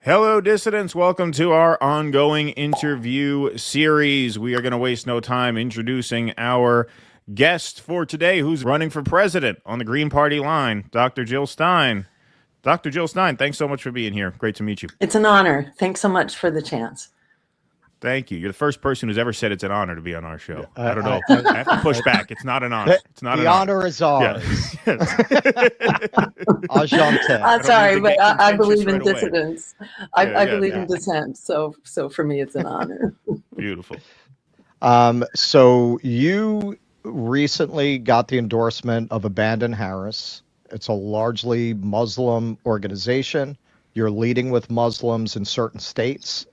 Hello, dissidents. Welcome to our ongoing interview series. We are going to waste no time introducing our guest for today, who's running for president on the Green Party line, Dr. Jill Stein. Dr. Jill Stein, thanks so much for being here. Great to meet you. It's an honor. Thanks so much for the chance. Thank you. You're the first person who's ever said it's an honor to be on our show. I don't know. I have to push back. It's not an honor. It's not the an honor is ours. I'm sorry, but I believe in dissidence. I believe in dissent. So for me, it's an honor. Beautiful. So you recently got the endorsement of Abandon Harris. It's a largely Muslim organization. You're leading with Muslims in certain states.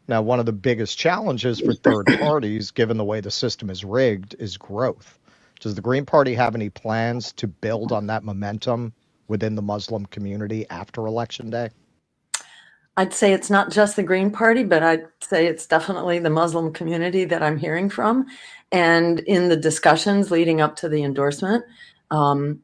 Now, one of the biggest challenges for third parties, given the way the system is rigged, is growth. Does the Green Party have any plans to build on that momentum within the Muslim community after Election Day? I'd say it's not just the Green Party, but I'd say it's definitely the Muslim community that I'm hearing from. And in the discussions leading up to the endorsement,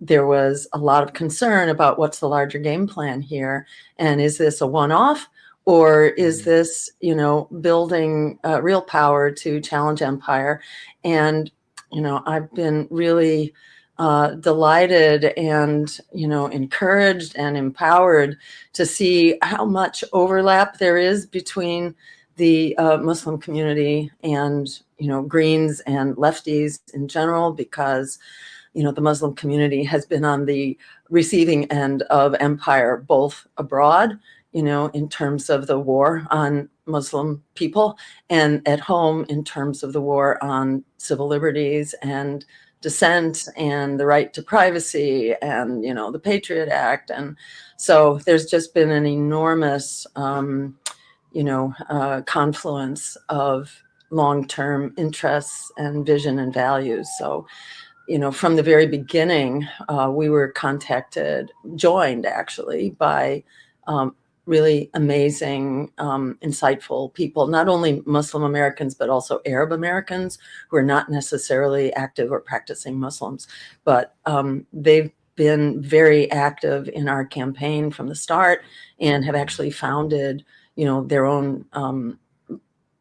there was a lot of concern about what's the larger game plan here. And is this a one-off? Or is this, building real power to challenge empire? And, I've been really delighted and, encouraged and empowered to see how much overlap there is between the Muslim community and, Greens and lefties in general, because, the Muslim community has been on the receiving end of empire, both abroad, in terms of the war on Muslim people, and at home in terms of the war on civil liberties and dissent and the right to privacy and, the Patriot Act. And so there's just been an enormous, confluence of long-term interests and vision and values. So, from the very beginning, we were joined actually by really amazing, insightful people, not only Muslim Americans, but also Arab Americans who are not necessarily active or practicing Muslims, but they've been very active in our campaign from the start and have actually founded, their own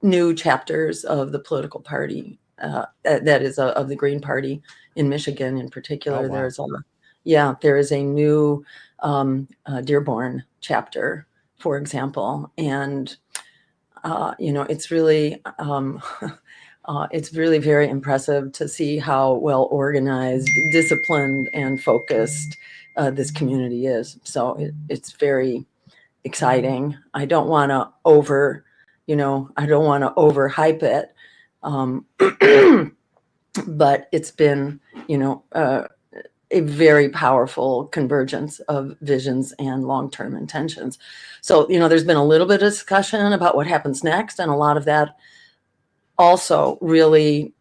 new chapters of the political party, that is of the Green Party in Michigan in particular. Oh, wow. There is a new Dearborn chapter, for example, and it's really it's really very impressive to see how well organized, disciplined, and focused this community is. So it's very exciting. I don't want to overhype it, but it's been a very powerful convergence of visions and long-term intentions. So, there's been a little bit of discussion about what happens next. And a lot of that also really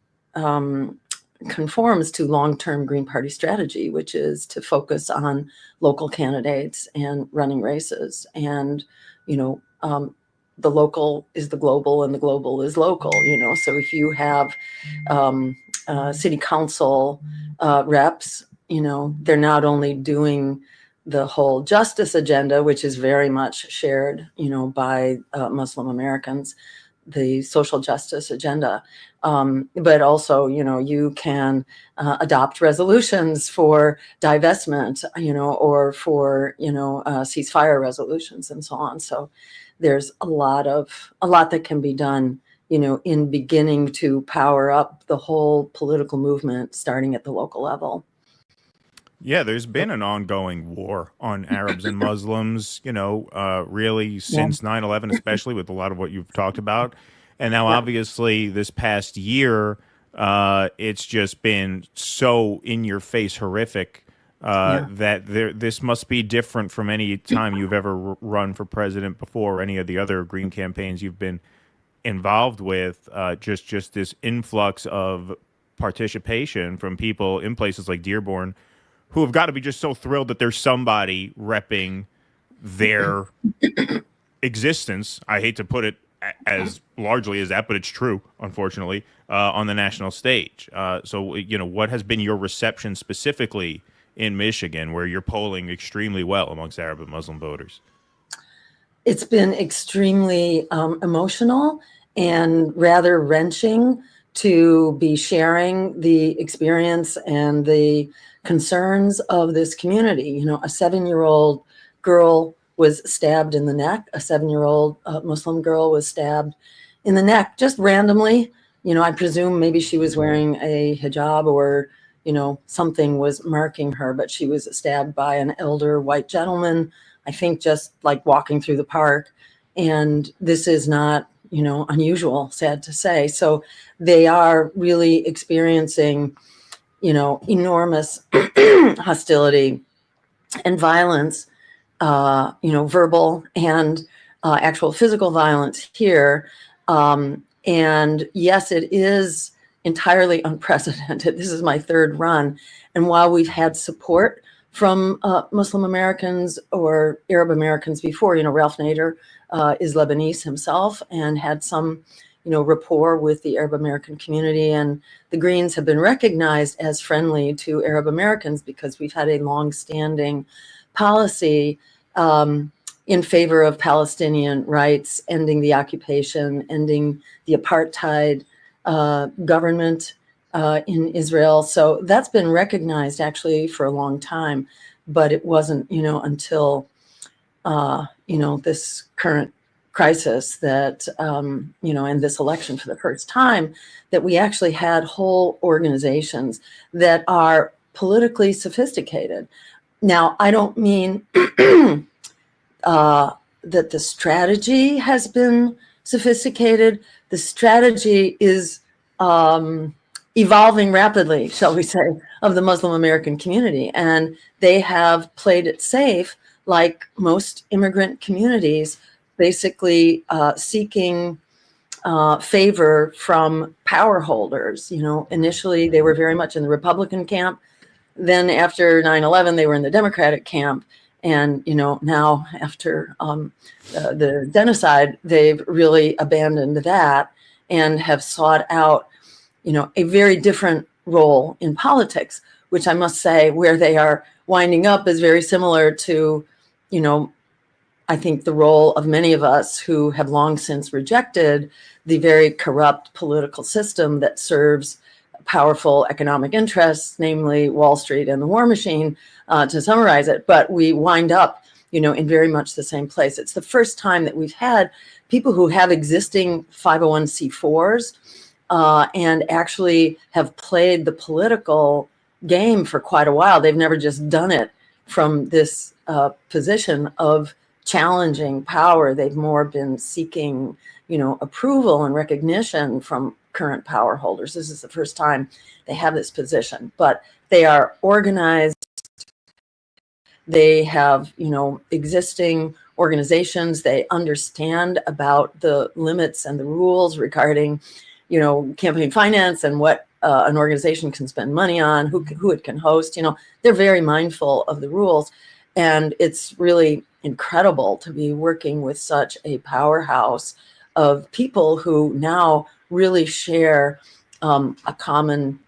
conforms to long-term Green Party strategy, which is to focus on local candidates and running races. And, the local is the global and the global is local, So if you have city council reps, they're not only doing the whole justice agenda, which is very much shared, by Muslim Americans, the social justice agenda, but also, you can adopt resolutions for divestment, or for, ceasefire resolutions and so on. So there's a lot that can be done, in beginning to power up the whole political movement, starting at the local level. Yeah, there's been an ongoing war on Arabs and Muslims, really since 9/11, especially with a lot of what you've talked about. And now, obviously, this past year, it's just been so in-your-face horrific that this must be different from any time you've ever run for president before, or any of the other Green campaigns you've been involved with. Just this influx of participation from people in places like Dearborn, who have got to be just so thrilled that there's somebody repping their existence. I hate to put it as largely as that, but it's true, unfortunately, on the national stage. So, what has been your reception specifically in Michigan, where you're polling extremely well amongst Arab and Muslim voters? It's been extremely emotional and rather wrenching to be sharing the experience and the concerns of this community. You know, a 7-year-old girl was stabbed in the neck. A 7-year-old Muslim girl was stabbed in the neck just randomly. You know, I presume maybe she was wearing a hijab or, you know, something was marking her, but she was stabbed by an elder white gentleman, I think, just like walking through the park. And this is not, you know, unusual, sad to say. So they are really experiencing, you know, enormous hostility and violence, you know, verbal and actual physical violence here. And yes, it is entirely unprecedented. This is my third run. And while we've had support from Muslim Americans or Arab Americans before, you know, Ralph Nader is Lebanese himself and had some, you know, rapport with the Arab American community. And the Greens have been recognized as friendly to Arab Americans because we've had a long-standing policy in favor of Palestinian rights, ending the occupation, ending the apartheid government in Israel. So that's been recognized actually for a long time, but it wasn't, you know, until, you know, this current crisis that, you know, and this election for the first time that we actually had whole organizations that are politically sophisticated. Now, I don't mean that the strategy has been sophisticated. The strategy is evolving rapidly, shall we say, of the Muslim American community. And they have played it safe, like most immigrant communities, basically seeking favor from power holders. You know, initially they were very much in the Republican camp. Then after 9/11, they were in the Democratic camp. And, you know, now after the genocide, they've really abandoned that and have sought out, you know, a very different role in politics, which I must say where they are winding up is very similar to, you know, I think the role of many of us who have long since rejected the very corrupt political system that serves powerful economic interests, namely Wall Street and the war machine, to summarize it. But we wind up, you know, in very much the same place. It's the first time that we've had people who have existing 501c4s and actually have played the political game for quite a while. They've never just done it from this position of challenging power. They've more been seeking, you know, approval and recognition from current power holders. This is the first time they have this position, but they are organized. They have, you know, existing organizations. They understand about the limits and the rules regarding, you know, campaign finance and what an organization can spend money on, who it can host. You know, they're very mindful of the rules. And it's really incredible to be working with such a powerhouse of people who now really share a common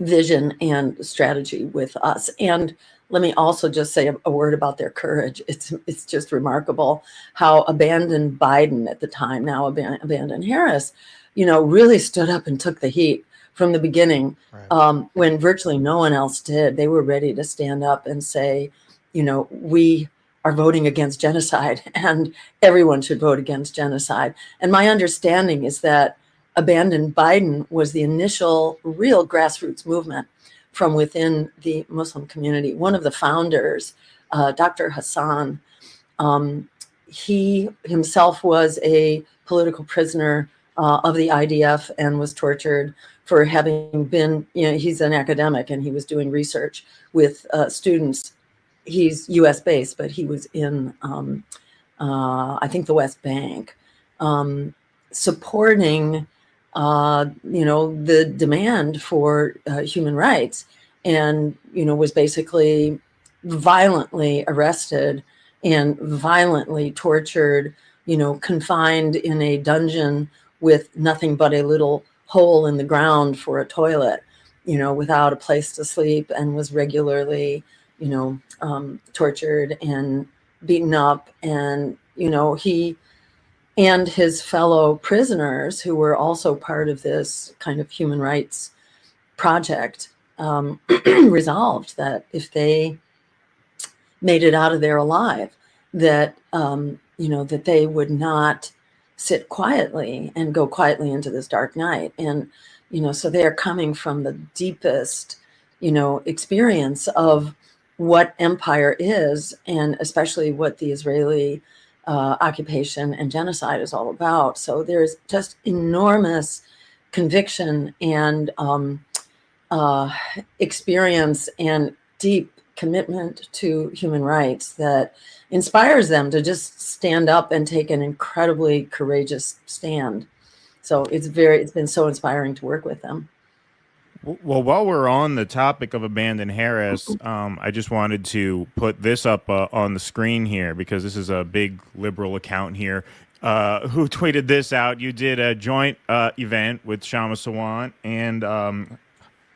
vision and strategy with us. And let me also just say a word about their courage. It's just remarkable how abandoned Biden at the time, now abandoned Harris, you know, really stood up and took the heat from the beginning. Right. When virtually no one else did. They were ready to stand up and say, you know, we are voting against genocide and everyone should vote against genocide. And my understanding is that Abandon Biden was the initial real grassroots movement from within the Muslim community. One of the founders, Dr. Hassan, he himself was a political prisoner of the IDF and was tortured for having been, you know, he's an academic and he was doing research with students. He's US based, but he was in, I think, the West Bank, supporting you know, the demand for human rights, and, you know, was basically violently arrested and violently tortured, you know, confined in a dungeon with nothing but a little hole in the ground for a toilet, you know, without a place to sleep, and was regularly, you know, tortured and beaten up and, he and his fellow prisoners who were also part of this kind of human rights project resolved that if they made it out of there alive, that that they would not sit quietly and go quietly into this dark night. And so they are coming from the deepest experience of what empire is, and especially what the Israeli occupation and genocide is all about. So there's just enormous conviction and experience and deep commitment to human rights that inspires them to just stand up and take an incredibly courageous stand. So it's been so inspiring to work with them. Well, while we're on the topic of Abandon Harris, I just wanted to put this up on the screen here because this is a big liberal account here who tweeted this out. You did a joint event with Shama Sawant and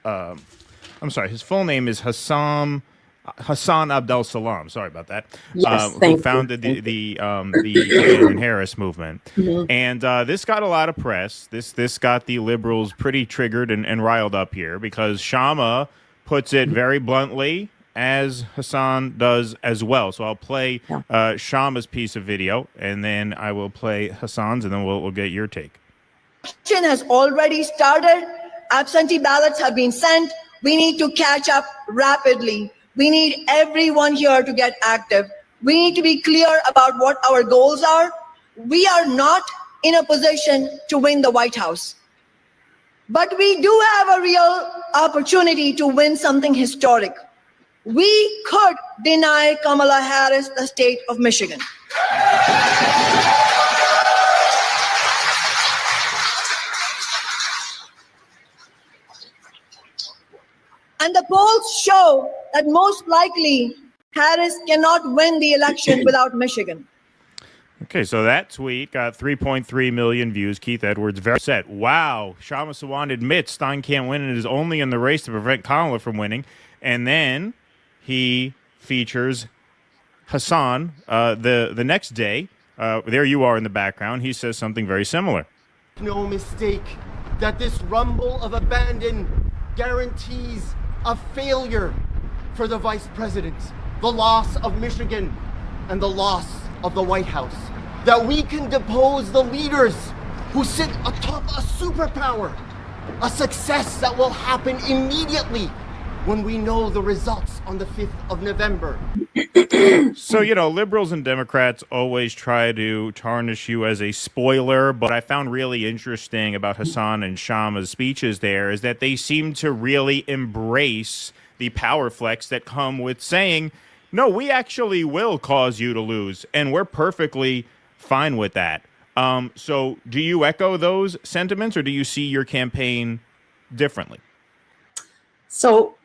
I'm sorry, his full name is Hassan Abdel Salam. Sorry about that. Yes, who founded the Abandon Harris movement. Mm-hmm. And this got a lot of press. This got the liberals pretty triggered and riled up here because Shama puts it very bluntly, as Hassan does as well. So I'll play Shama's piece of video, and then I will play Hassan's, and then we'll get your take. Election has already started. Absentee ballots have been sent. We need to catch up rapidly. We need everyone here to get active. We need to be clear about what our goals are. We are not in a position to win the White House, but we do have a real opportunity to win something historic. We could deny Kamala Harris the state of Michigan. And the polls show that most likely Harris cannot win the election without Michigan. Okay, so that tweet got 3.3 million views. Keith Edwards very upset. Wow, Shama Sawant admits Stein can't win and is only in the race to prevent Kamala from winning. And then he features Hassan the next day. There you are in the background. He says something very similar. No mistake that this rumble of abandon guarantees a failure for the vice president, the loss of Michigan, and the loss of the White House. That we can depose the leaders who sit atop a superpower, a success that will happen immediately when we know the results on the 5th of November. So, liberals and Democrats always try to tarnish you as a spoiler, but I found really interesting about Hassan and Shama's speeches there is that they seem to really embrace the power flex that come with saying, no, we actually will cause you to lose, and we're perfectly fine with that. So do you echo those sentiments, or do you see your campaign differently? So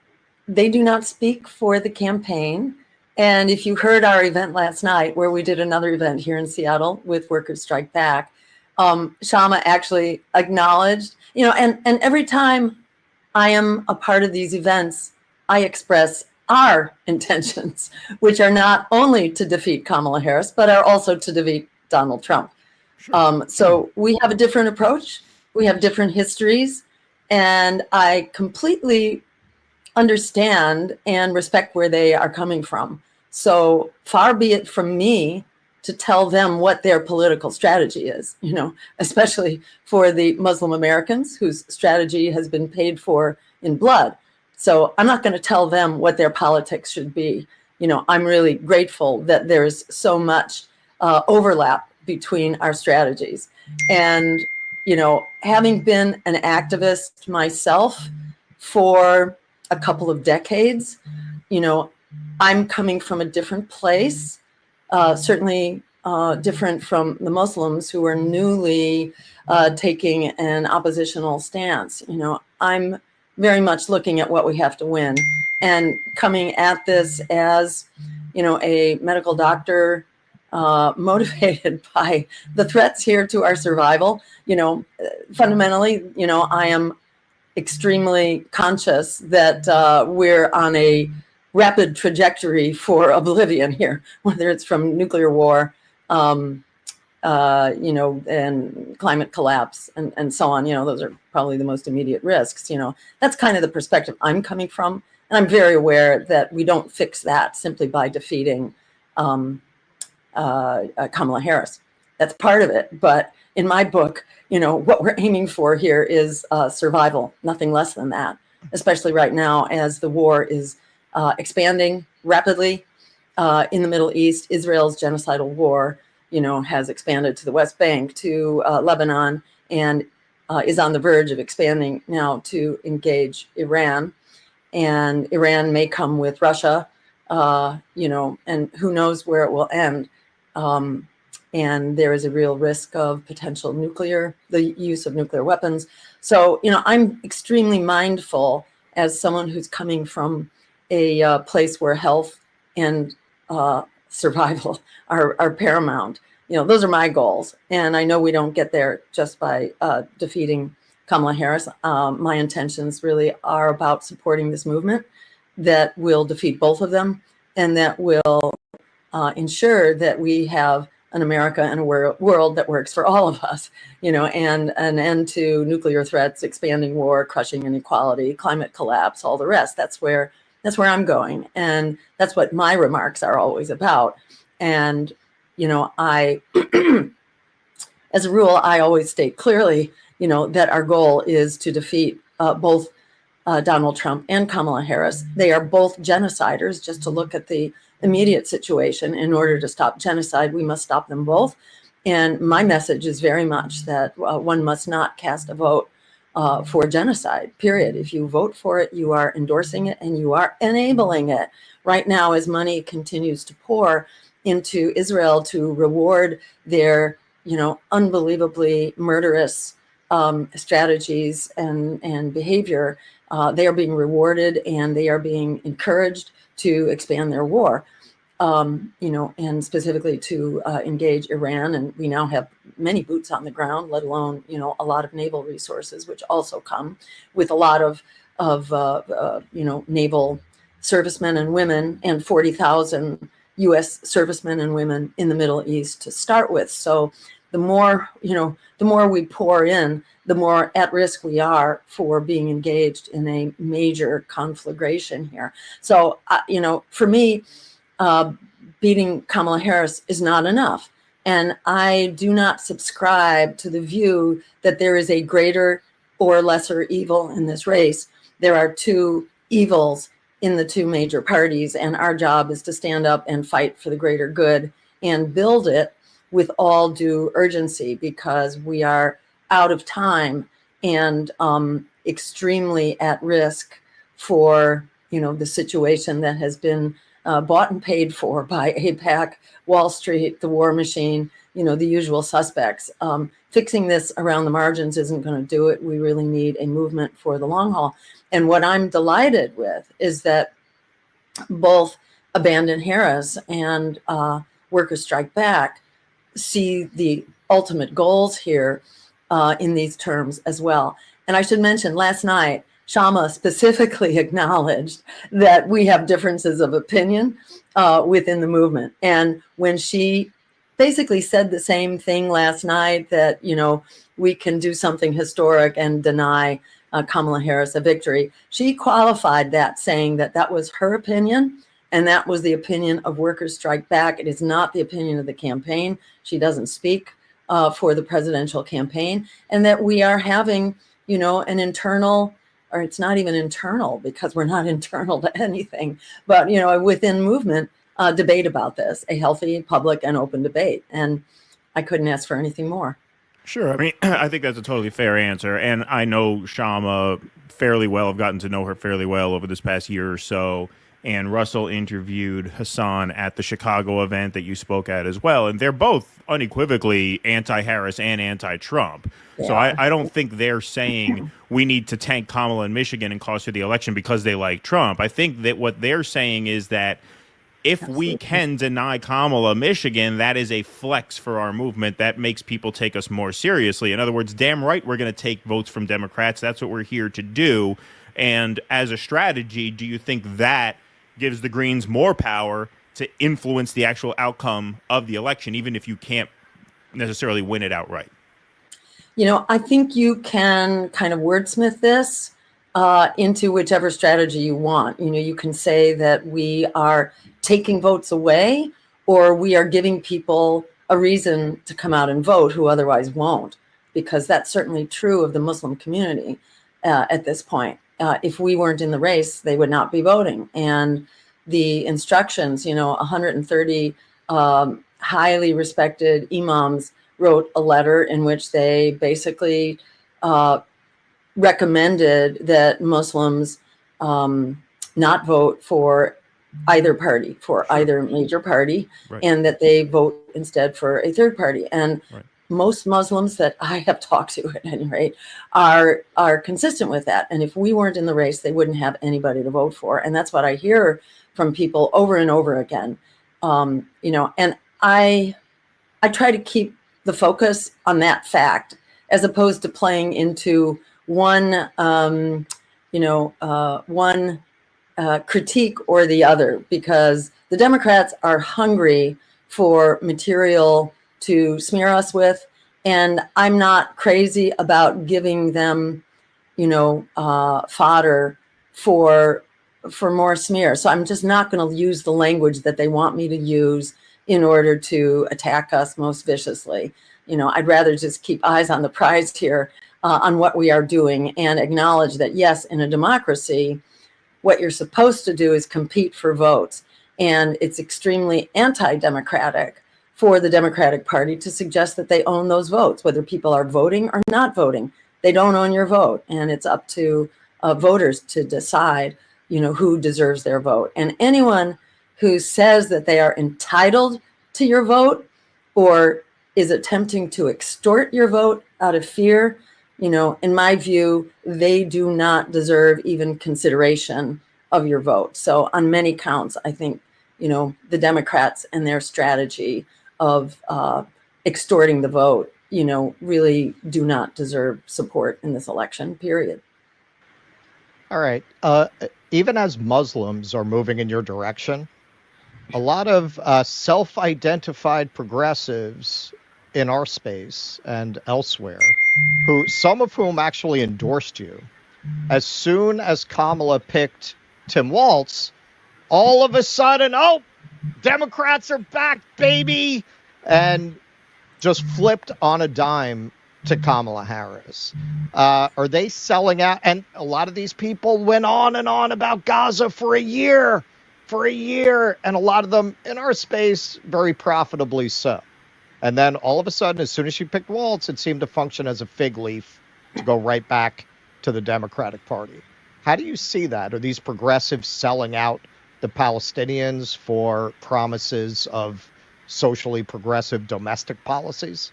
they do not speak for the campaign. And if you heard our event last night, where we did another event here in Seattle with Workers Strike Back, Shama actually acknowledged, and every time I am a part of these events, I express our intentions, which are not only to defeat Kamala Harris, but are also to defeat Donald Trump. Sure. So we have a different approach. We have different histories, and I completely understand and respect where they are coming from. So far be it from me to tell them what their political strategy is, especially for the Muslim Americans whose strategy has been paid for in blood. So I'm not going to tell them what their politics should be. I'm really grateful that there's so much overlap between our strategies. And, having been an activist myself for a couple of decades, I'm coming from a different place, certainly different from the Muslims who are newly taking an oppositional stance. I'm very much looking at what we have to win and coming at this as, a medical doctor motivated by the threats here to our survival. Fundamentally, I am extremely conscious that we're on a rapid trajectory for oblivion here, whether it's from nuclear war and climate collapse and so on. Those are probably the most immediate risks. That's kind of the perspective I'm coming from. And I'm very aware that we don't fix that simply by defeating Kamala Harris. That's part of it. But in my book, what we're aiming for here is survival, nothing less than that, especially right now as the war is expanding rapidly in the Middle East. Israel's genocidal war, has expanded to the West Bank, to Lebanon, and is on the verge of expanding now to engage Iran. And Iran may come with Russia, and who knows where it will end. And there is a real risk of potential the use of nuclear weapons. So, I'm extremely mindful as someone who's coming from a place where health and survival are paramount. Those are my goals. And I know we don't get there just by defeating Kamala Harris. My intentions really are about supporting this movement that will defeat both of them and that will ensure that we have an America and a world that works for all of us, and an end to nuclear threats, expanding war, crushing inequality, climate collapse, all the rest. That's where I'm going. And that's what my remarks are always about. And, I, as a rule, I always state clearly, that our goal is to defeat both Donald Trump and Kamala Harris. They are both genociders. Just to look at the immediate situation, in order to stop genocide, we must stop them both. And my message is very much that one must not cast a vote for genocide, period. If you vote for it, you are endorsing it and you are enabling it. Right now, as money continues to pour into Israel to reward their, unbelievably murderous strategies and behavior, they are being rewarded and they are being encouraged to expand their war, and specifically to engage Iran. And we now have many boots on the ground, let alone, a lot of naval resources, which also come with a lot of naval servicemen and women, and 40,000 U.S. servicemen and women in the Middle East to start with. So the more we pour in, the more at risk we are for being engaged in a major conflagration here. So, for me, beating Kamala Harris is not enough. And I do not subscribe to the view that there is a greater or lesser evil in this race. There are two evils in the two major parties, and our job is to stand up and fight for the greater good and build it with all due urgency, because we are out of time and extremely at risk for the situation that has been bought and paid for by AIPAC, Wall Street, the war machine, the usual suspects. Fixing this around the margins isn't going to do it. We really need a movement for the long haul. And what I'm delighted with is that both Abandon Harris and Workers Strike Back see the ultimate goals here in these terms as well. And I should mention, last night, Shama specifically acknowledged that we have differences of opinion within the movement. And when she basically said the same thing last night, that, we can do something historic and deny Kamala Harris a victory, she qualified that, saying that that was her opinion. And that was the opinion of Workers Strike Back. It is not the opinion of the campaign. She doesn't speak for the presidential campaign. And that we are having, an internal, or it's not even internal because we're not internal to anything, but, within movement, debate about this, a healthy, public, and open debate. And I couldn't ask for anything more. Sure. I mean, I think that's a totally fair answer. And I know Shama fairly well. I've gotten to know her fairly well over this past year or so. And Russell interviewed Hassan at the Chicago event that you spoke at as well. And they're both unequivocally anti-Harris and anti-Trump. Yeah. So I don't think they're saying we need to tank Kamala in Michigan and cost her the election because they like Trump. I think that what they're saying is that if we can deny Kamala Michigan, that is a flex for our movement. That makes people take us more seriously. In other words, damn right, we're going to take votes from Democrats. That's what we're here to do. And as a strategy, do you think that gives the Greens more power to influence the actual outcome of the election, even if you can't necessarily win it outright? I think you can kind of wordsmith this into whichever strategy you want. You can say that we are taking votes away, or we are giving people a reason to come out and vote who otherwise won't, because that's certainly true of the Muslim community at this point. If we weren't in the race, they would not be voting. And the instructions, 130 highly respected imams wrote a letter in which they basically recommended that Muslims not vote for either party, for either major party, Right. and that they vote instead for a third party. And Right. most Muslims that I have talked to, at any rate, are consistent with that. And if we weren't in the race, they wouldn't have anybody to vote for. And that's what I hear from people over and over again. And I try to keep the focus on that fact, as opposed to playing into one critique or the other, because the Democrats are hungry for material to smear us with, and I'm not crazy about giving them, fodder for more smear. So I'm just not going to use the language that they want me to use in order to attack us most viciously. I'd rather just keep eyes on the prize here, on what we are doing, and acknowledge that, yes, in a democracy, what you're supposed to do is compete for votes. And it's extremely anti-democratic for the Democratic Party to suggest that they own those votes, whether people are voting or not voting. They don't own your vote. And it's up to voters to decide, who deserves their vote. And anyone who says that they are entitled to your vote, or is attempting to extort your vote out of fear, in my view, they do not deserve even consideration of your vote. So on many counts, I think, the Democrats and their strategy of extorting the vote, really do not deserve support in this election, period. All right. Even as Muslims are moving in your direction, a lot of self-identified progressives in our space and elsewhere, some of whom actually endorsed you, as soon as Kamala picked Tim Walz, all of a sudden, oh, Democrats are back, baby, and just flipped on a dime to Kamala Harris. Are they selling out? And a lot of these people went on and on about Gaza for a year, and a lot of them in our space very profitably so. And then all of a sudden, as soon as she picked Walz, it seemed to function as a fig leaf to go right back to the Democratic Party. How do you see that? Are these progressives selling out the Palestinians for promises of socially progressive domestic policies?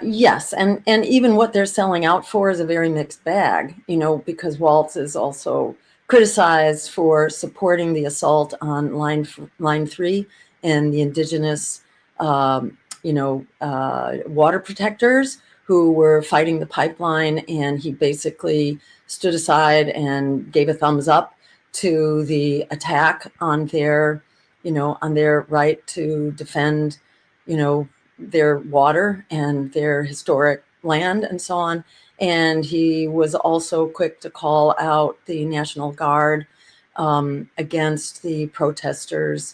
Yes, and even what they're selling out for is a very mixed bag, because Walz is also criticized for supporting the assault on line 3 and the indigenous, water protectors who were fighting the pipeline, and he basically stood aside and gave a thumbs up to the attack on their right to defend, their water and their historic land and so on. And he was also quick to call out the National Guard against the protesters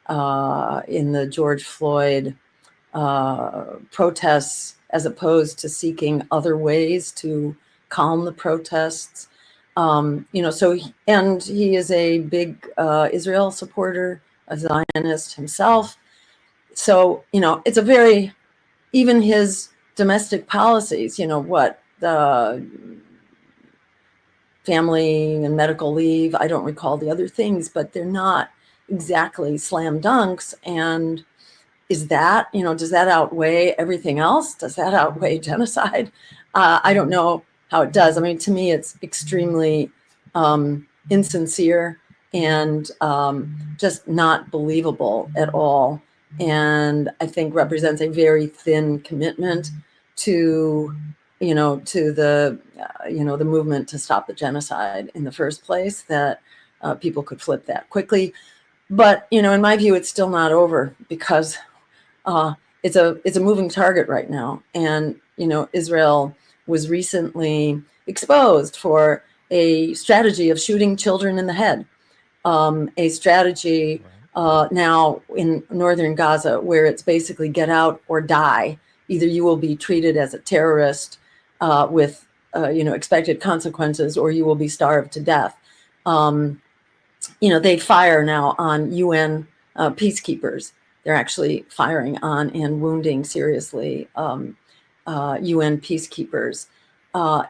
in the George Floyd protests, as opposed to seeking other ways to calm the protests. So he is a big Israel supporter, a Zionist himself. So, it's a very, even his domestic policies, the family and medical leave, I don't recall the other things, but they're not exactly slam dunks. And is that, does that outweigh everything else? Does that outweigh genocide? I don't know how it does. I mean, to me, it's extremely insincere and just not believable at all. And I think represents a very thin commitment to, the movement to stop the genocide in the first place, that people could flip that quickly. But, in my view, it's still not over because it's a moving target right now. And, Israel was recently exposed for a strategy of shooting children in the head, a strategy now in northern Gaza where it's basically get out or die. Either you will be treated as a terrorist with expected consequences, or you will be starved to death. They fire now on UN peacekeepers. They're actually firing on and wounding seriously UN peacekeepers.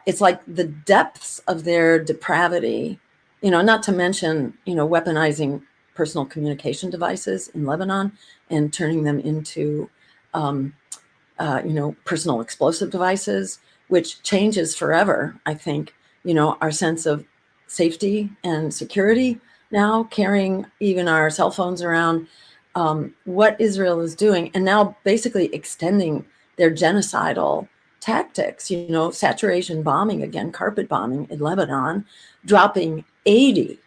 It's like the depths of their depravity, not to mention, weaponizing personal communication devices in Lebanon and turning them into, personal explosive devices, which changes forever, I think, our sense of safety and security now, carrying even our cell phones around, what Israel is doing, and now basically extending their genocidal tactics, saturation bombing again, carpet bombing in Lebanon, dropping 80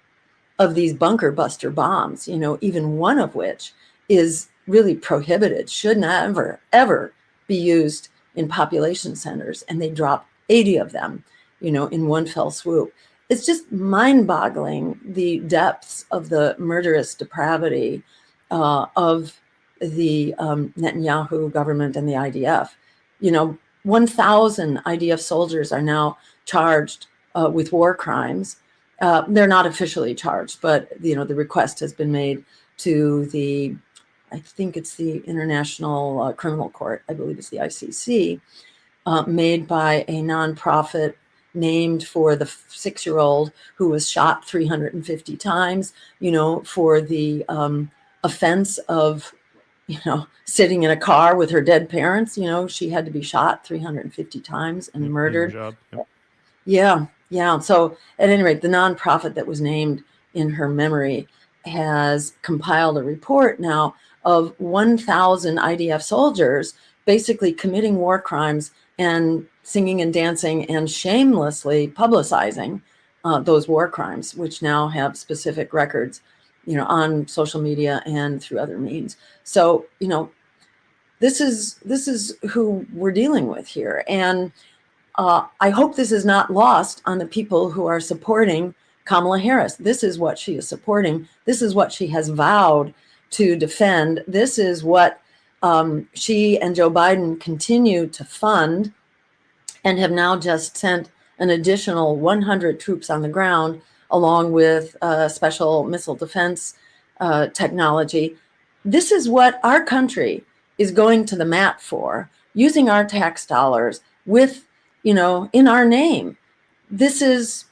of these bunker buster bombs, even one of which is really prohibited, should never, ever be used in population centers. And they drop 80 of them, in one fell swoop. It's just mind-boggling, the depths of the murderous depravity of the Netanyahu government and the IDF. 1,000 IDF soldiers are now charged with war crimes. They're not officially charged, but the request has been made to I think it's the International Criminal Court, I believe it's the ICC, made by a nonprofit named for the 6-year-old who was shot 350 times, for the offense of, sitting in a car with her dead parents. She had to be shot 350 times and murdered. Yep. Yeah. So at any rate, the nonprofit that was named in her memory has compiled a report now of 1,000 IDF soldiers basically committing war crimes and singing and dancing and shamelessly publicizing those war crimes, which now have specific records, on social media and through other means. So, this is who we're dealing with here. And I hope this is not lost on the people who are supporting Kamala Harris. This is what she is supporting. This is what she has vowed to defend. This is what she and Joe Biden continue to fund, and have now just sent an additional 100 troops on the ground, along with special missile defense technology. This is what our country is going to the mat for, using our tax dollars with, in our name. This is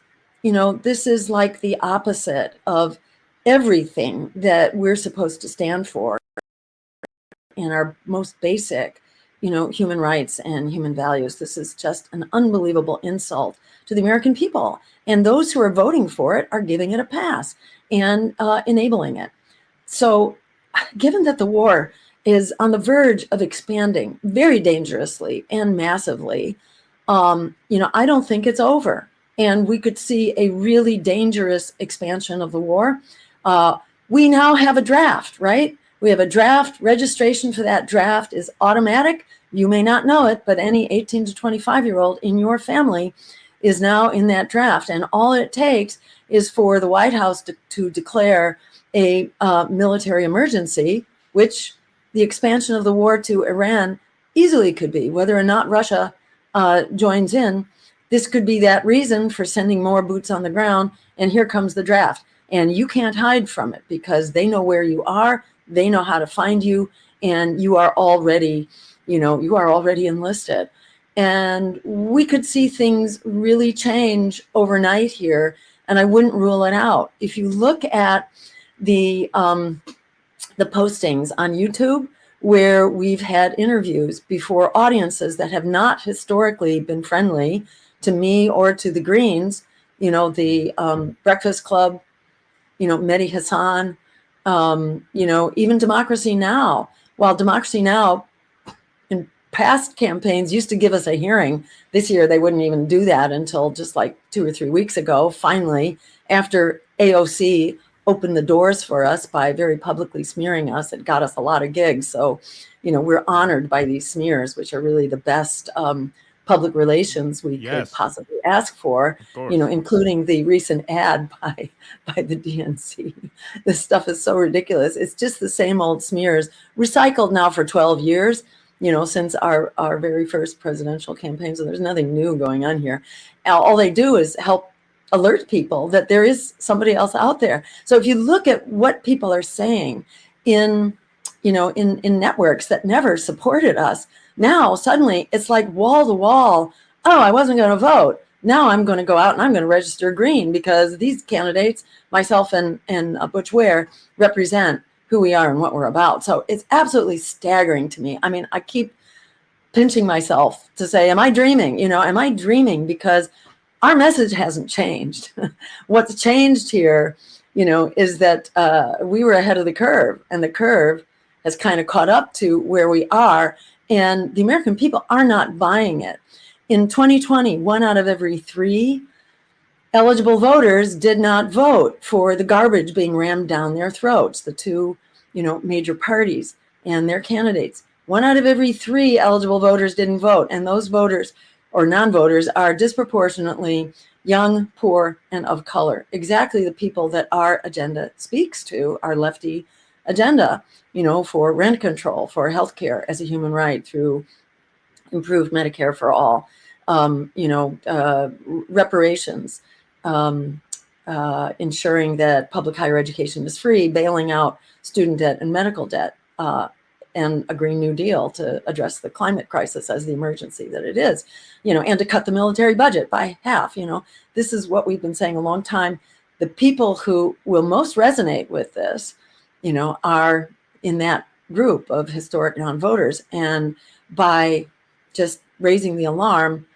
like the opposite of everything that we're supposed to stand for in our most basic, human rights and human values. This is just an unbelievable insult to the American people. And those who are voting for it are giving it a pass and enabling it. So given that the war is on the verge of expanding very dangerously and massively, I don't think it's over. And we could see a really dangerous expansion of the war. We now have a draft, right? We have a draft. Registration for that draft is automatic. You may not know it, but any 18 to 25-year-old in your family is now in that draft. And all it takes is for the White House to declare a military emergency, which the expansion of the war to Iran easily could be, whether or not Russia joins in. This could be that reason for sending more boots on the ground. And here comes the draft. And you can't hide from it because they know where you are. They know how to find you, and you are already, enlisted. And we could see things really change overnight here, and I wouldn't rule it out. If you look at the postings on YouTube, where we've had interviews before audiences that have not historically been friendly to me or to the Greens, the Breakfast Club, Mehdi Hassan, even Democracy Now. While Democracy Now in past campaigns used to give us a hearing, this year they wouldn't even do that until just like 2 or 3 weeks ago, finally, after AOC opened the doors for us by very publicly smearing us. It got us a lot of gigs. So, we're honored by these smears, which are really the best public relations we could Yes, possibly ask for, of course. including the recent ad by the DNC. This stuff is so ridiculous. It's just the same old smears, recycled now for 12 years, since our very first presidential campaign. So there's nothing new going on here. All they do is help alert people that there is somebody else out there. So if you look at what people are saying in networks that never supported us, now suddenly it's like wall to wall. Oh, I wasn't going to vote. Now I'm going to go out and I'm going to register green because these candidates, myself and Butch Ware, represent who we are and what we're about. So it's absolutely staggering to me. I mean, I keep pinching myself to say, am I dreaming? Am I dreaming? Because our message hasn't changed. What's changed here, is that we were ahead of the curve, and the curve has kind of caught up to where we are, and the American people are not buying it. In 2020, 1 out of every 3 eligible voters did not vote for the garbage being rammed down their throats, the 2, major parties and their candidates. 1 out of every 3 eligible voters didn't vote, and those voters or non-voters are disproportionately young, poor, and of color. Exactly the people that our agenda speaks to, our lefty agenda, for rent control, for healthcare as a human right through improved Medicare for all, reparations, ensuring that public higher education is free, bailing out student debt and medical debt, and a Green New Deal to address the climate crisis as the emergency that it is, and to cut the military budget by half. This is what we've been saying a long time. The people who will most resonate with this, are in that group of historic non-voters. And by just raising the alarm,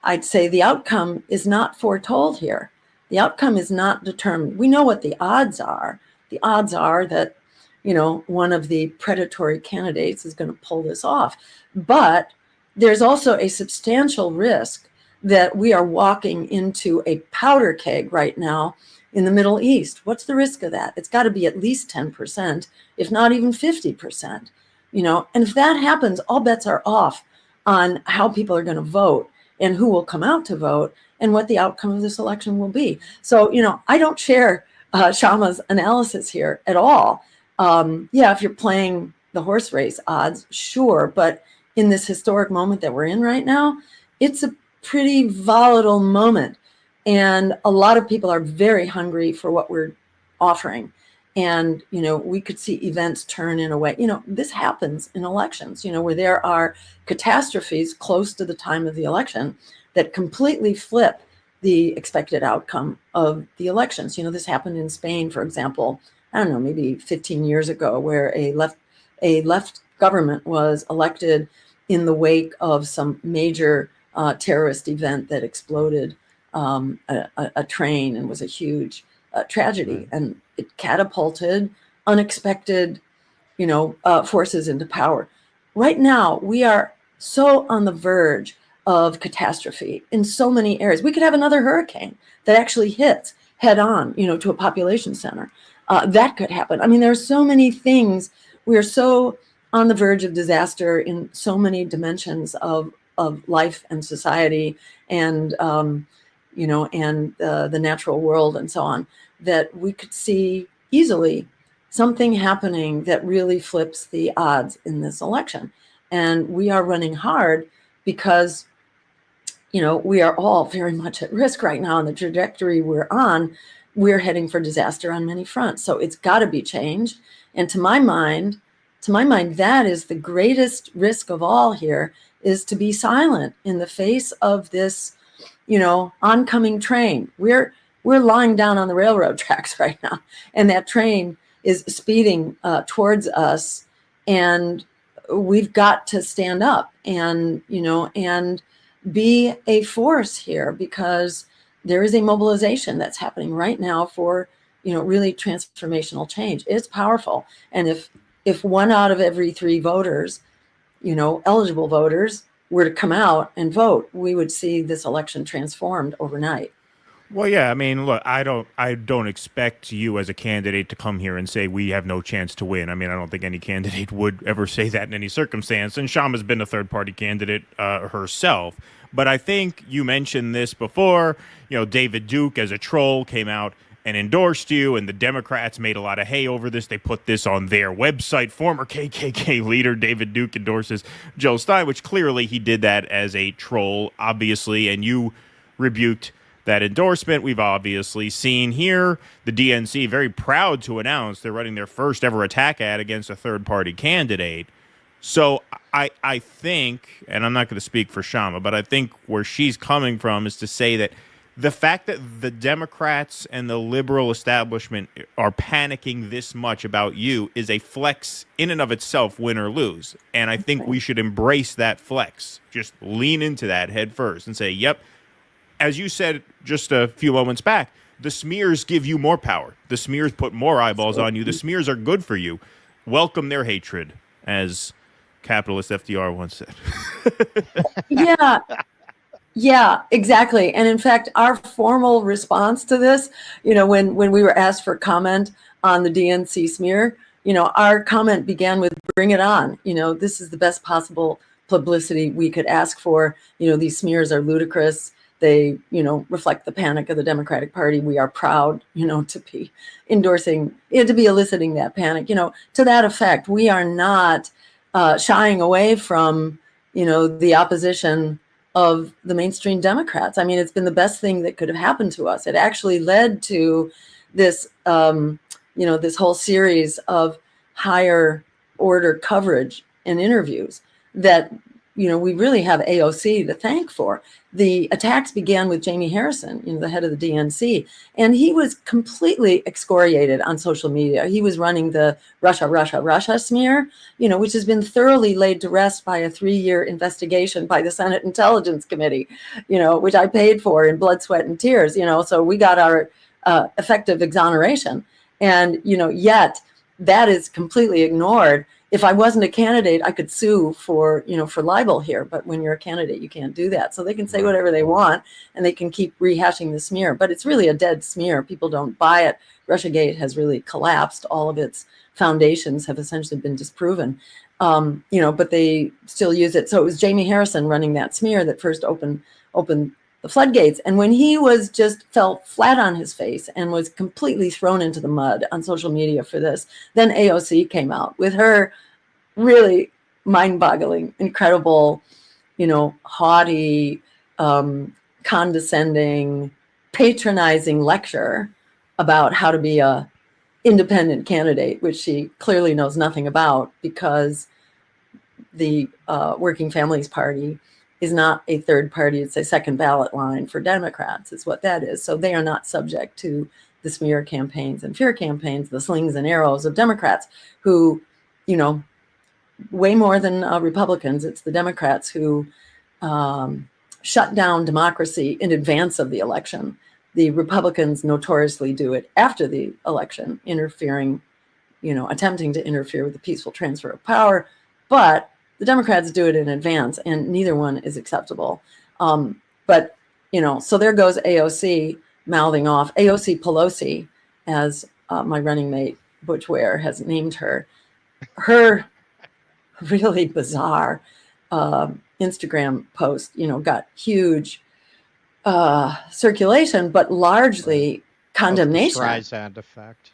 I'd say the outcome is not foretold here. The outcome is not determined. We know what the odds are. The odds are that, one of the predatory candidates is going to pull this off. But there's also a substantial risk that we are walking into a powder keg right now in the Middle East. What's the risk of that? It's got to be at least 10%, if not even 50%. And if that happens, all bets are off on how people are going to vote and who will come out to vote and what the outcome of this election will be. So, I don't share Shama's analysis here at all. If you're playing the horse race odds, sure. But in this historic moment that we're in right now, it's a pretty volatile moment. And a lot of people are very hungry for what we're offering. And, we could see events turn in a way, this happens in elections, where there are catastrophes close to the time of the election that completely flip the expected outcome of the elections. This happened in Spain, for example, I don't know, maybe 15 years ago, where a left government was elected in the wake of some major terrorist event that exploded a train and was a huge tragedy. And it catapulted unexpected, forces into power. Right now, we are so on the verge of catastrophe in so many areas. We could have another hurricane that actually hits head on, to a population center. That could happen. I mean, there are so many things. We are so on the verge of disaster in so many dimensions of life and society and, the natural world and so on, that we could see easily something happening that really flips the odds in this election. And we are running hard because, we are all very much at risk right now. And the trajectory we're on, we're heading for disaster on many fronts. So it's got to be changed. And to my mind, that is the greatest risk of all here, is to be silent in the face of this, oncoming train. We're lying down on the railroad tracks right now, and that train is speeding towards us, and we've got to stand up and, and be a force here, because there is a mobilization that's happening right now for, really transformational change. It's powerful. And if 1 out of every 3 voters, eligible voters, were to come out and vote, we would see this election transformed overnight. Well, yeah, I mean, look, I don't expect you as a candidate to come here and say we have no chance to win. I mean, I don't think any candidate would ever say that in any circumstance. And Shama's been a third party candidate herself. But I think you mentioned this before. David Duke as a troll came out and endorsed you, and the Democrats made a lot of hay over this. They put this on their website. Former KKK leader David Duke endorses Joe Stein, which clearly he did that as a troll, obviously, and you rebuked that endorsement. We've obviously seen here the DNC very proud to announce they're running their first ever attack ad against a third party candidate. So I think, and I'm not going to speak for Shama, but I think where she's coming from is to say that the fact that the Democrats and the liberal establishment are panicking this much about you is a flex in and of itself, win or lose. And I think we should embrace that flex. Just lean into that head first and say, yep, as you said just a few moments back, the smears give you more power. The smears put more eyeballs on you. The smears are good for you. Welcome their hatred, as capitalist FDR once said. Yeah. Yeah, exactly. And in fact, our formal response to this, when we were asked for comment on the DNC smear, our comment began with "Bring it on." This is the best possible publicity we could ask for. These smears are ludicrous. They, reflect the panic of the Democratic Party. We are proud, to be endorsing, to be eliciting that panic. To that effect, we are not shying away from, the opposition of the mainstream Democrats. I mean, it's been the best thing that could have happened to us. It actually led to this, this whole series of higher order coverage and interviews that, we really have AOC to thank for. The attacks began with Jamie Harrison, the head of the DNC, and he was completely excoriated on social media. He was running the Russia smear, which has been thoroughly laid to rest by a 3-year investigation by the Senate Intelligence Committee, which I paid for in blood, sweat, and tears, so we got our effective exoneration. And, yet that is completely ignored. If I wasn't a candidate, I could sue for libel here. But when you're a candidate, you can't do that. So they can say whatever they want and they can keep rehashing the smear. But it's really a dead smear. People don't buy it. Russiagate has really collapsed. All of its foundations have essentially been disproven. But they still use it. So it was Jamie Harrison running that smear that first opened the floodgates. And when he fell flat on his face and was completely thrown into the mud on social media for this, then AOC came out with her really mind-boggling, incredible, haughty, condescending, patronizing lecture about how to be a independent candidate, which she clearly knows nothing about, because the Working Families Party is not a third party. It's a second ballot line for Democrats, is what that is. So they are not subject to the smear campaigns and fear campaigns, the slings and arrows of Democrats who, way more than Republicans. It's the Democrats who shut down democracy in advance of the election. The Republicans notoriously do it after the election, interfering, attempting to interfere with the peaceful transfer of power. But the Democrats do it in advance, and neither one is acceptable. So there goes AOC mouthing off. AOC Pelosi, as my running mate Butch Ware has named her. Her really bizarre Instagram post, got huge circulation, but largely condemnation. Streisand effect.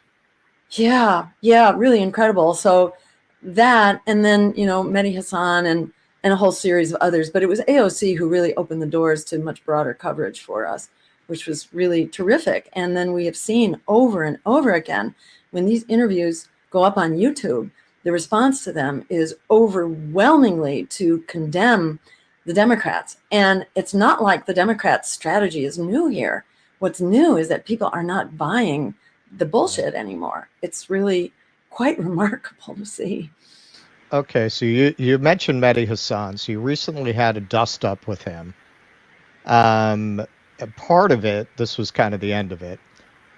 Yeah, really incredible. So that, and then, Mehdi Hassan and a whole series of others, but it was AOC who really opened the doors to much broader coverage for us, which was really terrific. And then we have seen over and over again, when these interviews go up on YouTube, the response to them is overwhelmingly to condemn the Democrats. And it's not like the Democrats' strategy is new here. What's new is that people are not buying the bullshit anymore. It's really quite remarkable to see. Okay, so you mentioned Mehdi Hassan. So you recently had a dust up with him. Part of it, this was kind of the end of it.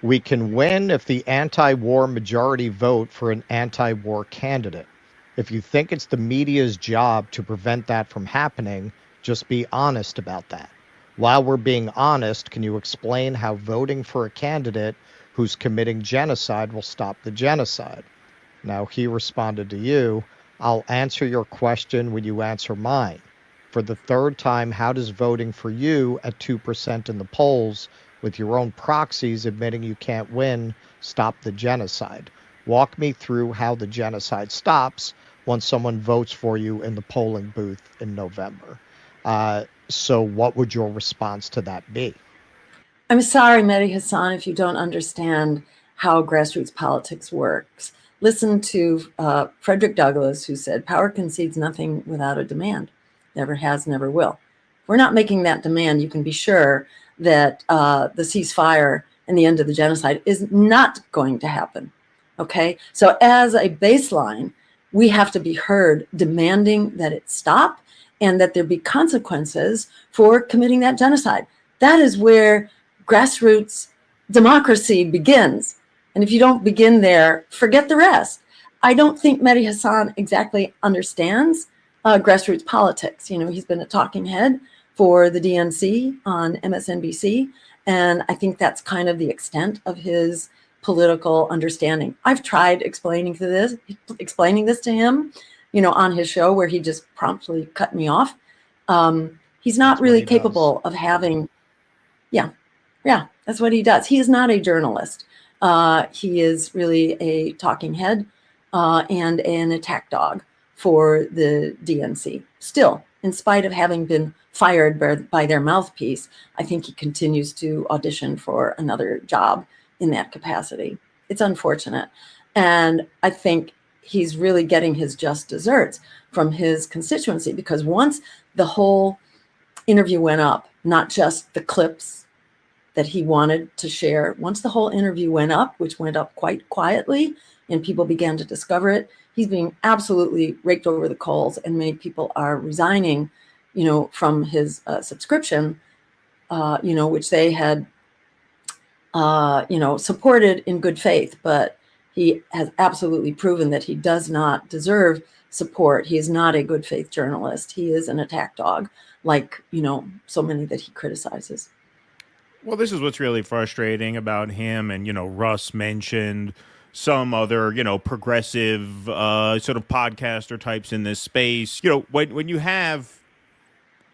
We can win if the anti-war majority vote for an anti-war candidate. If you think it's the media's job to prevent that from happening, just be honest about that. While we're being honest, can you explain how voting for a candidate who's committing genocide will stop the genocide? Now, he responded to you, I'll answer your question when you answer mine. For the third time, how does voting for you at 2% in the polls with your own proxies admitting you can't win stop the genocide? Walk me through how the genocide stops once someone votes for you in the polling booth in November. So what would your response to that be? I'm sorry, Mehdi Hassan, if you don't understand how grassroots politics works. Listen to Frederick Douglass, who said, power concedes nothing without a demand. Never has, never will. If we're not making that demand, you can be sure that the ceasefire and the end of the genocide is not going to happen. Okay? So as a baseline, we have to be heard demanding that it stop and that there be consequences for committing that genocide. That is where grassroots democracy begins. And if you don't begin there, forget the rest. I don't think Mehdi Hassan exactly understands grassroots politics. You know, he's been a talking head for the DNC on MSNBC, and I think that's kind of the extent of his political understanding. I've tried explaining this to him, you know, on his show where he just promptly cut me off. He's not really capable of having, yeah, that's what he does. He is not a journalist. He is really a talking head and an attack dog for the DNC. Still, in spite of having been fired by their mouthpiece, I think he continues to audition for another job in that capacity. It's unfortunate. And I think he's really getting his just desserts from his constituency, because once the whole interview went up, not just the clips that he wanted to share, once the whole interview went up, which went up quite quietly, and people began to discover it, he's being absolutely raked over the coals, and many people are resigning, you know, from his subscription, you know, which they had, you know, supported in good faith, but he has absolutely proven that he does not deserve support. He is not a good faith journalist. He is an attack dog, like, you know, so many that he criticizes. Well, this is what's really frustrating about him. And, you know, Russ mentioned some other, you know, progressive sort of podcaster types in this space. You know, when you have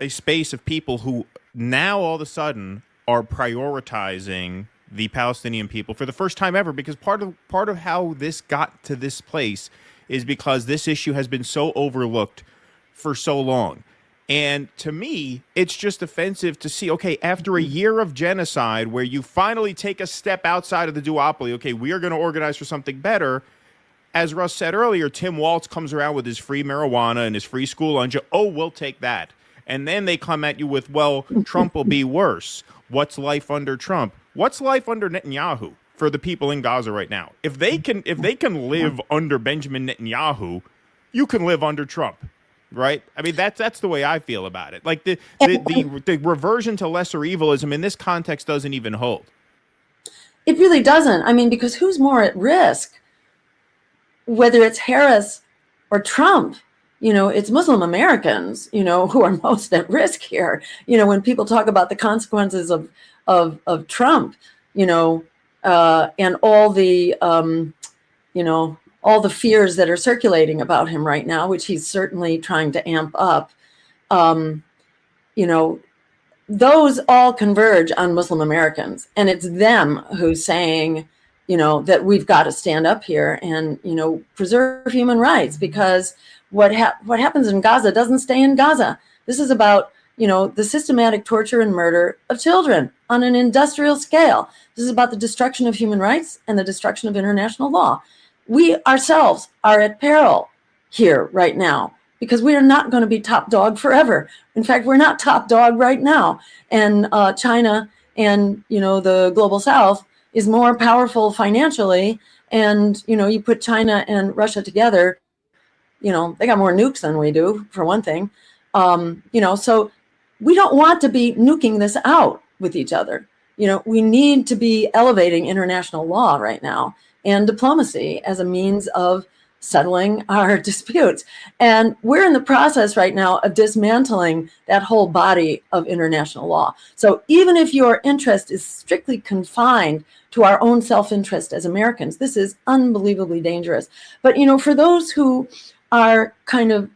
a space of people who now all of a sudden are prioritizing the Palestinian people for the first time ever, because part of how this got to this place is because this issue has been so overlooked for so long. And to me, it's just offensive to see, okay, after a year of genocide where you finally take a step outside of the duopoly, okay, we are going to organize for something better. As Russ said earlier, Tim Walz comes around with his free marijuana and his free school lunch. Oh, we'll take that. And then they come at you with, well, Trump will be worse. What's life under Trump? What's life under Netanyahu for the people in Gaza right now? If they can live under Benjamin Netanyahu, you can live under Trump. Right? I mean, that's the way I feel about it. Like the reversion to lesser evilism in this context doesn't even hold. It really doesn't. I mean, because who's more at risk? Whether it's Harris or Trump, you know, it's Muslim Americans, you know, who are most at risk here. You know, when people talk about the consequences of Trump, you know, and all the, you know, all the fears that are circulating about him right now, which he's certainly trying to amp up, you know, those all converge on Muslim Americans. And it's them who's saying, you know, that we've got to stand up here and, you know, preserve human rights, because what happens in Gaza doesn't stay in Gaza. This is about, you know, the systematic torture and murder of children on an industrial scale. This is about the destruction of human rights and the destruction of international law. We ourselves are at peril here right now, because we are not going to be top dog forever. In fact, we're not top dog right now. And China and, you know, the global South is more powerful financially. And, you know, you put China and Russia together, you know, they got more nukes than we do, for one thing. You know, so we don't want to be nuking this out with each other. You know, we need to be elevating international law right now and diplomacy as a means of settling our disputes. And we're in the process right now of dismantling that whole body of international law. So even if your interest is strictly confined to our own self-interest as Americans, this is unbelievably dangerous. But, for those who are kind of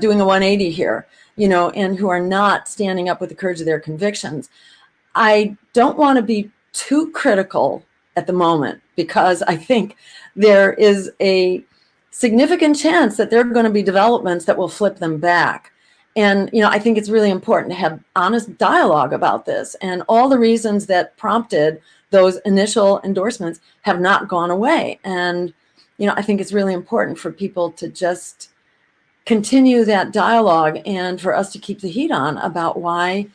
doing a 180 here, and who are not standing up with the courage of their convictions, I don't want to be too critical at the moment, because I think there is a significant chance that there are going to be developments that will flip them back. And, I think it's really important to have honest dialogue about this. And all the reasons that prompted those initial endorsements have not gone away. And, I think it's really important for people to just continue that dialogue and for us to keep the heat on about why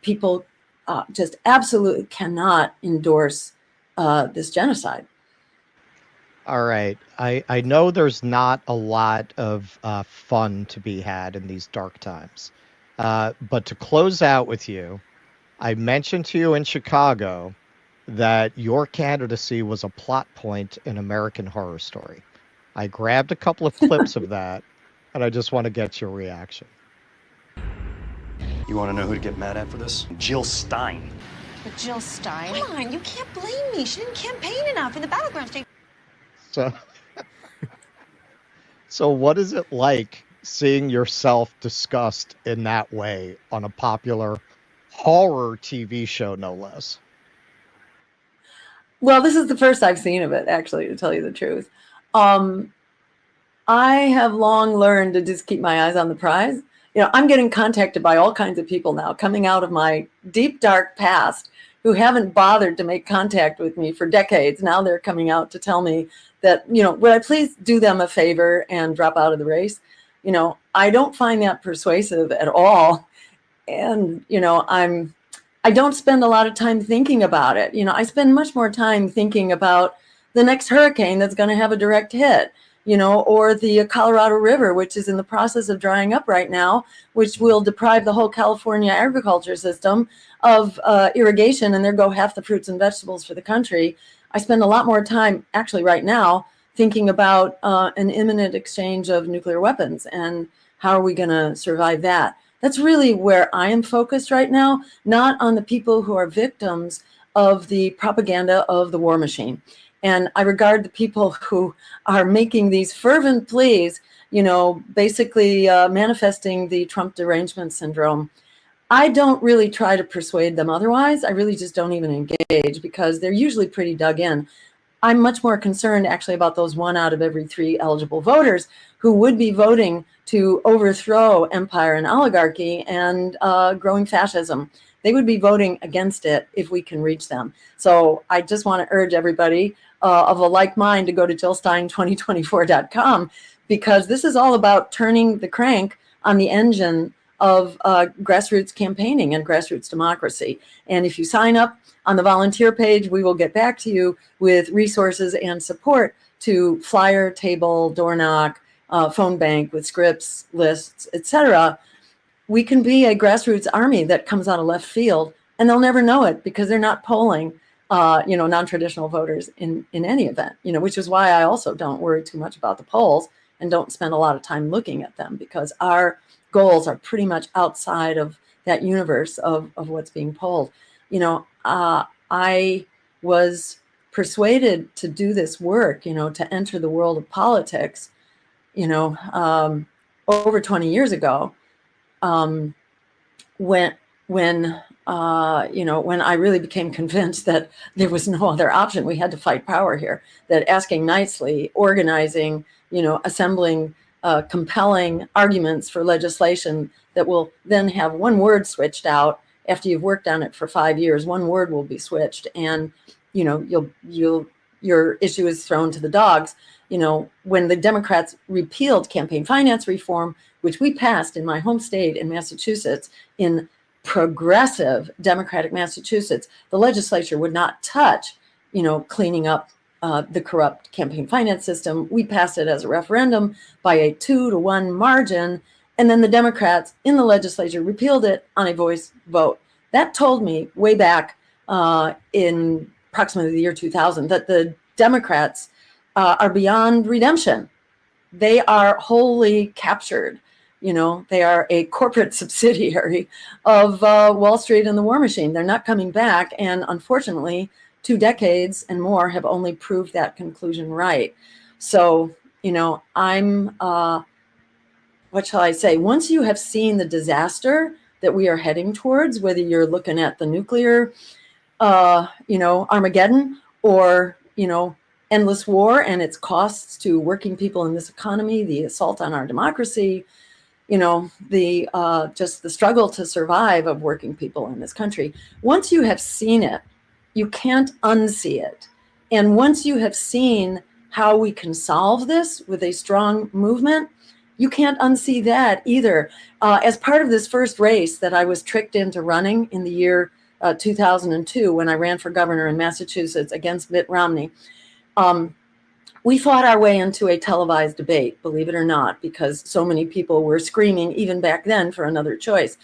people just absolutely cannot endorse this genocide. All right. I know there's not a lot of fun to be had in these dark times. But to close out with you, I mentioned to you in Chicago that your candidacy was a plot point in American Horror Story. I grabbed a couple of clips of that, and I just want to get your reaction. You want to know who to get mad at for this? Jill Stein. But Jill Stein? Come on, you can't blame me. She didn't campaign enough in the battleground state. So what is it like seeing yourself discussed in that way on a popular horror TV show, no less? Well, this is the first I've seen of it, actually, to tell you the truth. I have long learned to just keep my eyes on the prize. I'm getting contacted by all kinds of people now coming out of my deep, dark past who haven't bothered to make contact with me for decades. Now they're coming out to tell me that, would I please do them a favor and drop out of the race? I don't find that persuasive at all. And, I don't spend a lot of time thinking about it. I spend much more time thinking about the next hurricane that's going to have a direct hit, or the Colorado River, which is in the process of drying up right now, which will deprive the whole California agriculture system of irrigation, and there go half the fruits and vegetables for the country. I spend a lot more time, actually right now, thinking about an imminent exchange of nuclear weapons and how are we going to survive that. That's really where I am focused right now, not on the people who are victims of the propaganda of the war machine. And I regard the people who are making these fervent pleas, basically manifesting the Trump derangement syndrome. I don't really try to persuade them otherwise. I really just don't even engage because they're usually pretty dug in. I'm much more concerned actually about those 1 out of every 3 eligible voters who would be voting to overthrow empire and oligarchy and growing fascism. They would be voting against it if we can reach them. So I just want to urge everybody of a like mind to go to jillstein2024.com, because this is all about turning the crank on the engine of grassroots campaigning and grassroots democracy. And if you sign up on the volunteer page, we will get back to you with resources and support to flyer, table, door knock, phone bank with scripts, lists, etc. We can be a grassroots army that comes out of left field, and they'll never know it because they're not polling, non-traditional voters in any event, which is why I also don't worry too much about the polls and don't spend a lot of time looking at them, because our goals are pretty much outside of that universe of what's being polled. I was persuaded to do this work, to enter the world of politics, over 20 years ago, when I really became convinced that there was no other option. We had to fight power here, that asking nicely, organizing, assembling compelling arguments for legislation that will then have one word switched out after you've worked on it for 5 years. One word will be switched, and your issue is thrown to the dogs. When the Democrats repealed campaign finance reform, which we passed in my home state in Massachusetts, in progressive Democratic Massachusetts, the legislature would not touch, cleaning up the corrupt campaign finance system. We passed it as a referendum by a 2-to-1 margin. And then the Democrats in the legislature repealed it on a voice vote. That told me way back in approximately the year 2000 that the Democrats are beyond redemption. They are wholly captured. They are a corporate subsidiary of Wall Street and the war machine. They're not coming back. And unfortunately, 2 decades and more have only proved that conclusion right. So, I'm, what shall I say? Once you have seen the disaster that we are heading towards, whether you're looking at the nuclear, Armageddon, or, endless war and its costs to working people in this economy, the assault on our democracy, just the struggle to survive of working people in this country. Once you have seen it, you can't unsee it. And once you have seen how we can solve this with a strong movement, you can't unsee that either. As part of this first race that I was tricked into running in the year 2002, when I ran for governor in Massachusetts against Mitt Romney, we fought our way into a televised debate, believe it or not, because so many people were screaming even back then for another choice.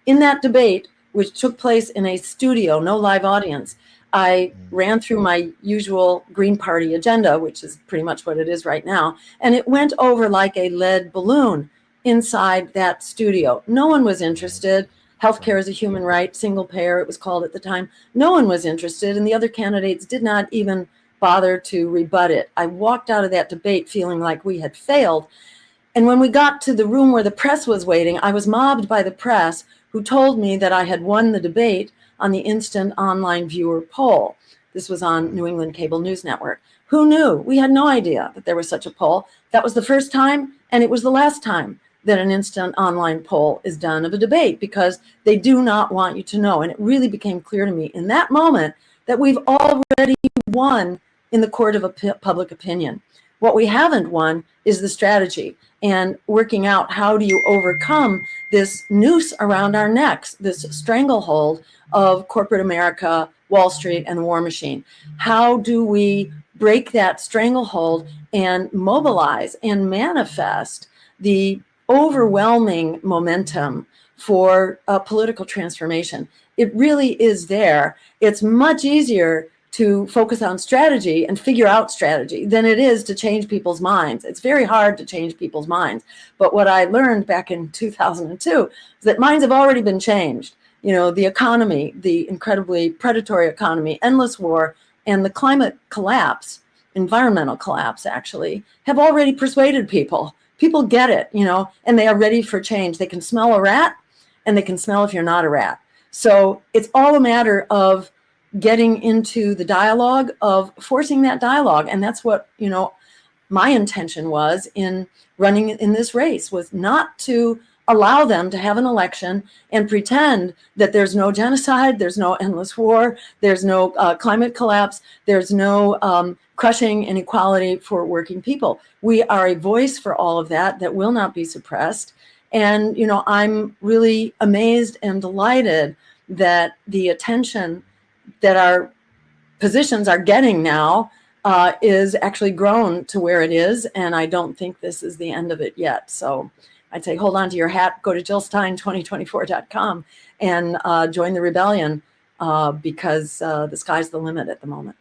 In that debate, which took place in a studio, no live audience, I ran through my usual Green Party agenda, which is pretty much what it is right now, and it went over like a lead balloon inside that studio. No one was interested. Healthcare is a human right, single payer, it was called at the time. No one was interested, and the other candidates did not even bother to rebut it. I walked out of that debate feeling like we had failed. And when we got to the room where the press was waiting, I was mobbed by the press, who told me that I had won the debate on the instant online viewer poll. This was on New England Cable News Network. Who knew? We had no idea that there was such a poll. That was the first time, and it was the last time that an instant online poll is done of a debate, because they do not want you to know. And it really became clear to me in that moment that we've already won in the court of public opinion. What we haven't won is the strategy and working out how do you overcome this noose around our necks, this stranglehold of corporate America, Wall Street, and the war machine. How do we break that stranglehold and mobilize and manifest the overwhelming momentum for political transformation? It really is there. It's much easier to focus on strategy and figure out strategy than it is to change people's minds. It's very hard to change people's minds. But what I learned back in 2002 is that minds have already been changed. The economy, the incredibly predatory economy, endless war, and the climate collapse, environmental collapse actually, have already persuaded people. People get it, and they are ready for change. They can smell a rat, and they can smell if you're not a rat. So it's all a matter of getting into the dialogue, of forcing that dialogue. And that's what, my intention was in running in this race, was not to allow them to have an election and pretend that there's no genocide, there's no endless war, there's no climate collapse, there's no crushing inequality for working people. We are a voice for all of that will not be suppressed. And, I'm really amazed and delighted that the attention that our positions are getting now is actually grown to where it is. And I don't think this is the end of it yet. So I'd say hold on to your hat, go to JillStein2024.com and join the rebellion because the sky's the limit at the moment.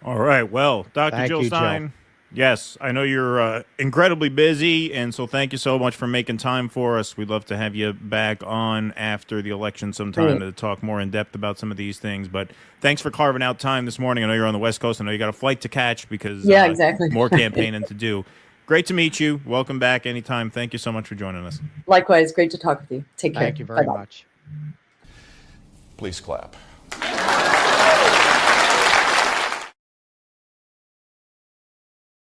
All right. Well, Dr. Thank Jill you, Jill. Stein, yes, I know you're incredibly busy, and so thank you so much for making time for us. We'd love to have you back on after the election sometime to talk more in depth about some of these things. But thanks for carving out time this morning. I know you're on the West Coast. I know you got a flight to catch because exactly. More campaigning to do. Great to meet you. Welcome back anytime. Thank you so much for joining us. Likewise, great to talk with you. Take care. Thank you very Bye-bye. much. Please clap.